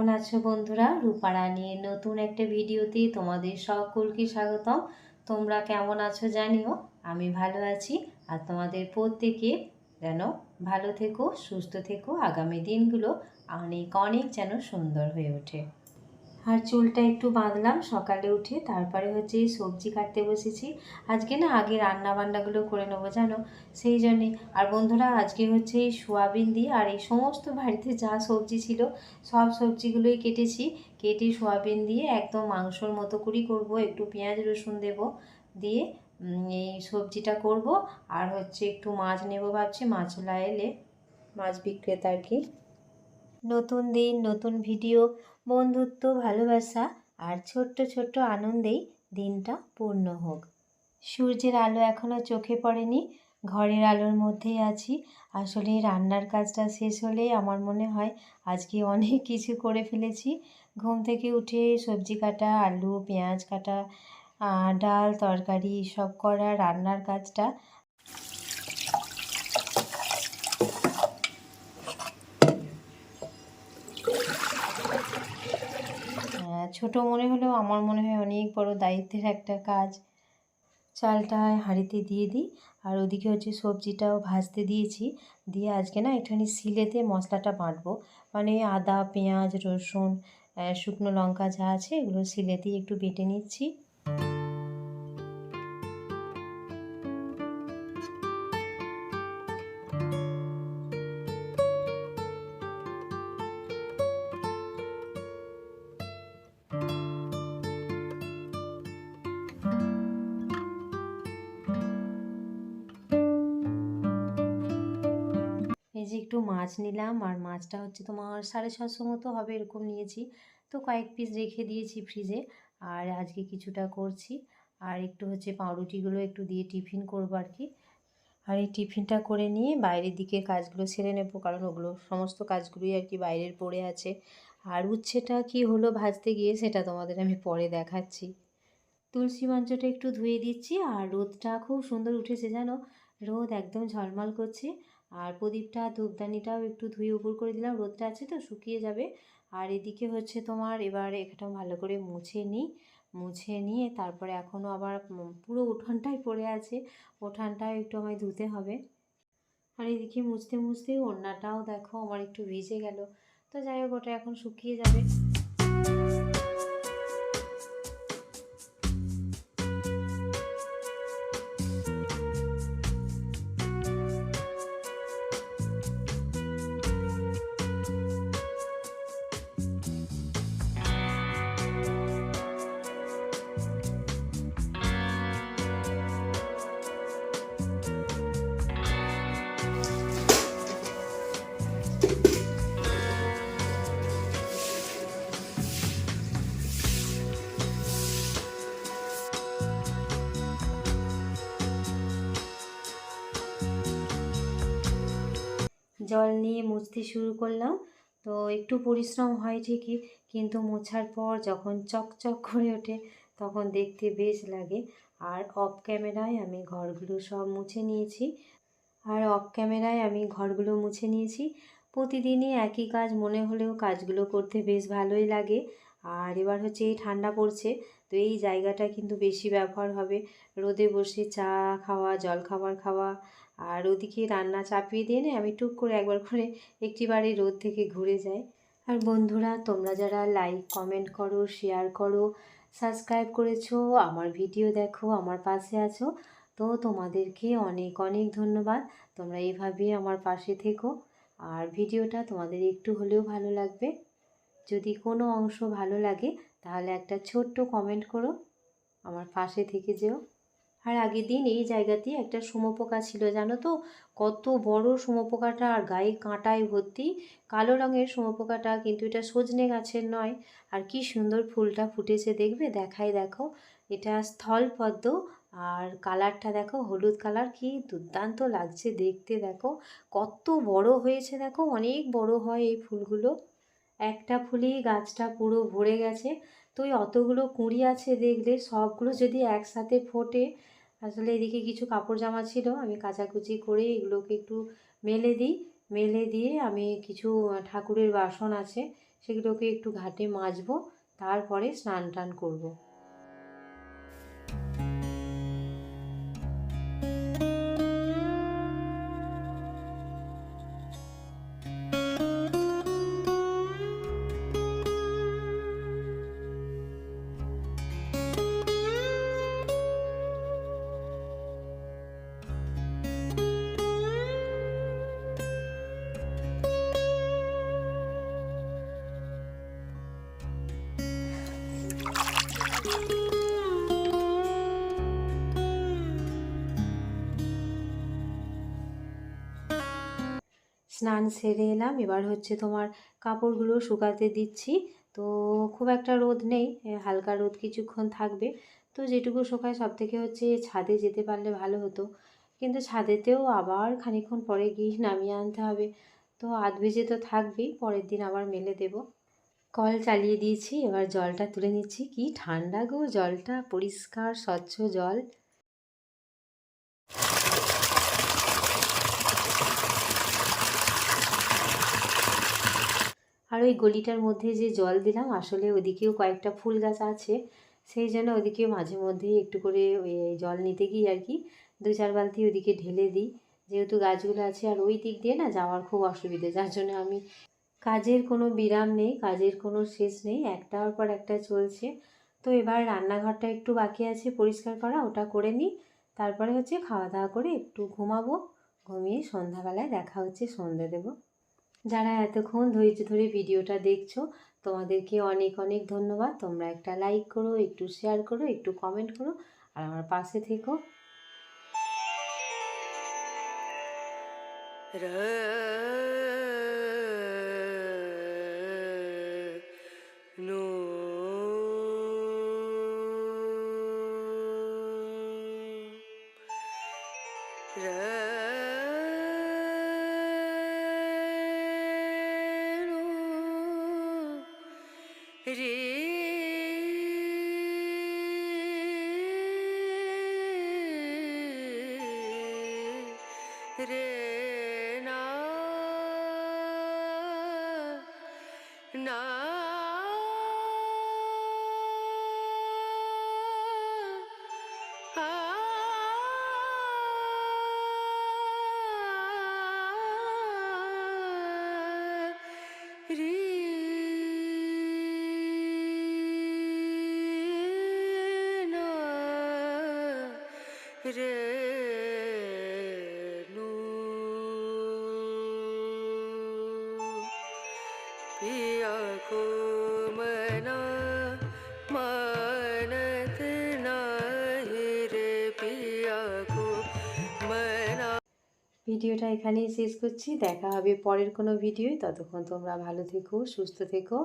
কেমন আছো বন্ধুরা? রূপারানীর নতুন একটা ভিডিওতে তোমাদের সকলকে স্বাগতম। তোমরা কেমন আছো জানিও। আমি ভালো আছি, আর তোমাদের প্রত্যেকে যেন ভালো থেকো, সুস্থ থেকো, আগামী দিনগুলো অনেক অনেক যেন সুন্দর হয়ে ওঠে। আর চুলটা একটু বাঁধলাম সকালে উঠে, তারপরে হচ্ছে এই সবজি কাটতে বসেছি। আজকে না আগে রান্না বান্নাগুলো করে নেবো জানো, সেই জন্যে। আর বন্ধুরা আজকে হচ্ছে এই সোয়াবিন দিয়ে আর এই সমস্ত বাড়িতে যা সবজি ছিল সব সবজিগুলোই কেটেছি। কেটে সোয়াবিন দিয়ে একদম মাংসর মতো করেই করবো, একটু পেঁয়াজ রসুন দেবো, দিয়ে এই সবজিটা করব। আর হচ্ছে একটু মাছ নেবো ভাবছি, মাছলা এলে, মাছ বিক্রেতা আর কি। নতুন দিন, নতুন ভিডিও, বন্ধুত্ব, ভালোবাসা আর ছোট্ট ছোট্ট আনন্দেই দিনটা পূর্ণ হোক। সূর্যের আলো এখনও চোখে পড়েনি, ঘরের আলোর মধ্যেই আছি। আসলে রান্নার কাজটা শেষ হলেই আমার মনে হয় আজকে অনেক কিছু করে ফেলেছি। ঘুম থেকে উঠে সবজি কাটা, আলু পেঁয়াজ কাটা, ডাল তরকারি সব করা, রান্নার কাজটা ছোট মনে হলেও আমার মনে হয় অনেক বড় দায়িত্বের একটা কাজ। চালটা হাঁড়িতে দিয়ে দিই, আর ওদিকে হচ্ছে সবজিটাও ভাজতে দিয়েছি। দিয়ে আজকে না একটুখানি শিলেতে মশলাটা বাটবো, মানে আদা পেঁয়াজ রসুন শুকনো লঙ্কা যা আছে এগুলো শিলেতেই একটু বেটে নিচ্ছি। এই যে একটু মাছ নিলাম, আর মাছটা হচ্ছে তোমার 650 মতো হবে এরকম নিয়েছি। তো কয়েক পিস রেখে দিয়েছি ফ্রিজে, আর আজকে কিছুটা করছি। আর একটু হচ্ছে পাউরুটিগুলো একটু দিয়ে টিফিন করবো আর কি। আর এই টিফিনটা করে নিয়ে বাইরের দিকের কাজগুলো সেরে নেব, কারণ ওগুলো সমস্ত কাজগুলোই আর কি বাইরের পড়ে আছে। আর উচ্ছেটা কি হলো ভাজতে গিয়ে সেটা তোমাদের আমি পরে দেখাচ্ছি। তুলসী মঞ্চটা একটু ধুয়ে দিচ্ছি, আর রোদটা খুব সুন্দর উঠেছে জানো, রোদ একদম ঝলমল করছে। আর প্রদীপটা ধূপদানিটাও একটু ধুয়ে উপর করে দিলাম, রোদটা আছে তো শুকিয়ে যাবে। আর এদিকে হচ্ছে তোমার এবার এটা ভালো করে মুছে নিই, মুছে নিয়ে তারপরে এখনও আবার পুরো উঠোনটাই পড়ে আছে, উঠোনটাও একটু আমায় ধুতে হবে। আর এদিকে মুছতে মুছতে ওড়নাটাও দেখো আমার একটু ভিজে গেল। তো যাই হোক, ওটা এখন শুকিয়ে যাবে। জল নিয়ে মুছতে শুরু করলাম। তো একটু পরিশ্রম হয় ঠিকই, কিন্তু মোছার পর যখন চকচক করে ওঠে তখন দেখতে বেশ লাগে। আর অফ ক্যামেরায় আমি ঘরগুলো সব মুছে নিয়েছি, প্রতিদিনই একই কাজ মনে হলেও কাজগুলো করতে বেশ ভালোই লাগে। আর এবার হচ্ছে এই ঠান্ডা পড়ছে, তো এই জায়গাটা কিন্তু বেশি ব্যবহার হবে, রোদে বসে চা খাওয়া জল খাবার খাওয়া। আর ওদিকে রান্না চাপিয়ে দিয়ে আমি টুক করে একবার করে একটিবারে রোদ থেকে ঘুরে যাই। আর বন্ধুরা তোমরা যারা লাইক কমেন্ট করো, শেয়ার করো, সাবস্ক্রাইব করেছো, আমার ভিডিও দেখো, আমার পাশে আছো, তো তোমাদেরকে অনেক অনেক ধন্যবাদ। তোমরা এইভাবেই আমার পাশে থেকো। আর ভিডিওটা তোমাদের একটু হলেও ভালো লাগবে, যদি কোনো অংশ ভালো লাগে তাহলে একটা ছোট্ট কমেন্ট করো, আমার পাশে থেকে যেও। আর আগের দিন এই জায়গাতেই একটা শুঁয়োপোকা ছিল জানো তো, কত বড় শুঁয়োপোকাটা, আর গায়ে কাঁটায় ভর্তি, কালো রঙের শুঁয়োপোকাটা, কিন্তু এটা সজনে গাছের নয়। আর কি সুন্দর ফুলটা ফুটেছে দেখবে, দেখাই দেখো, এটা স্থলপদ্ম। আর কালারটা দেখো হলুদ কালার, কি দুর্দান্ত লাগছে দেখতে, দেখো কত বড় হয়েছে, দেখো অনেক বড় হয় এই ফুলগুলো, একটা ফুলেই গাছটা পুরো ভরে গেছে। তো ওই অতগুলো কুঁড়ি আছে দেখলে, সবগুলো যদি একসাথে ফোটে। আসলে এদিকে কিছু কাপড় জামা ছিল, আমি কাচাকুচি করে এগুলোকে একটু মেলে দিই, মেলে দিয়ে আমি কিছু ঠাকুরের বাসন আছে সেগুলোকে একটু ঘাটে মাজবো, তারপরে স্নান টান করবো। স্নান সেরে এলাম, এবার হচ্ছে তোমার কাপড়গুলো শুকাতে দিচ্ছি। তো খুব একটা রোদ নেই, হালকা রোদ কিছুক্ষণ থাকবে। তো যেটুকু শুকায় সব থেকে হচ্ছে ছাদে যেতে পারলে ভালো হতো, কিন্তু ছাদেতেও আবার খানিকক্ষণ পরে গিয়ে নামিয়ে আনতে হবে। তো আধ ভিজে তো থাকবেই, পরের দিন আবার মেলে দেব। কল চালিয়ে দিয়েছি, এবার জলটা তুলে নিচ্ছি। কি ঠান্ডা গো, জলটা পরিষ্কার স্বচ্ছ জল। আর ওই গলিটার মধ্যে যে জল দিলাম, আসলে ওদিকেও কয়েকটা ফুল গাছ আছে, সেই জন্য ওদিকে মাঝে মধ্যেই একটু করে ওই জল নিতে গিয়ে আর কি 2-4 বালতি ওদিকে ঢেলে দিই, যেহেতু গাছগুলো আছে। আর ওই দিক দিয়ে না যাওয়ার খুব অসুবিধে, যার জন্য আমি, কাজের কোনো বিরাম নেই, কাজের কোনো শেষ নেই, একটার পর একটা চলছে। তো এবার রান্নাঘরটা একটু বাকি আছে পরিষ্কার করা, ওটা করে নিই। তারপরে হচ্ছে খাওয়া দাওয়া করে একটু ঘুমাবো, ঘুমিয়ে সন্ধ্যাবেলায় দেখা হচ্ছে, সন্ধ্যে দেবো। যারা এতক্ষণ ধৈর্য ধরে ভিডিওটা দেখছো, তোমাদেরকে অনেক অনেক ধন্যবাদ। তোমরা একটা লাইক করো, একটু শেয়ার করো, একটু কমেন্ট করো, আর আমার পাশে থেকো। रे ना ना आ रे ना रे पिया को मना मानत नाही रे पिया को मना। ভিডিওটা এখানেই শেষ করছি, দেখা হবে পরের কোনো ভিডিওয়। ততক্ষণ তোমরা ভালো থেকো, সুস্থ থেকো।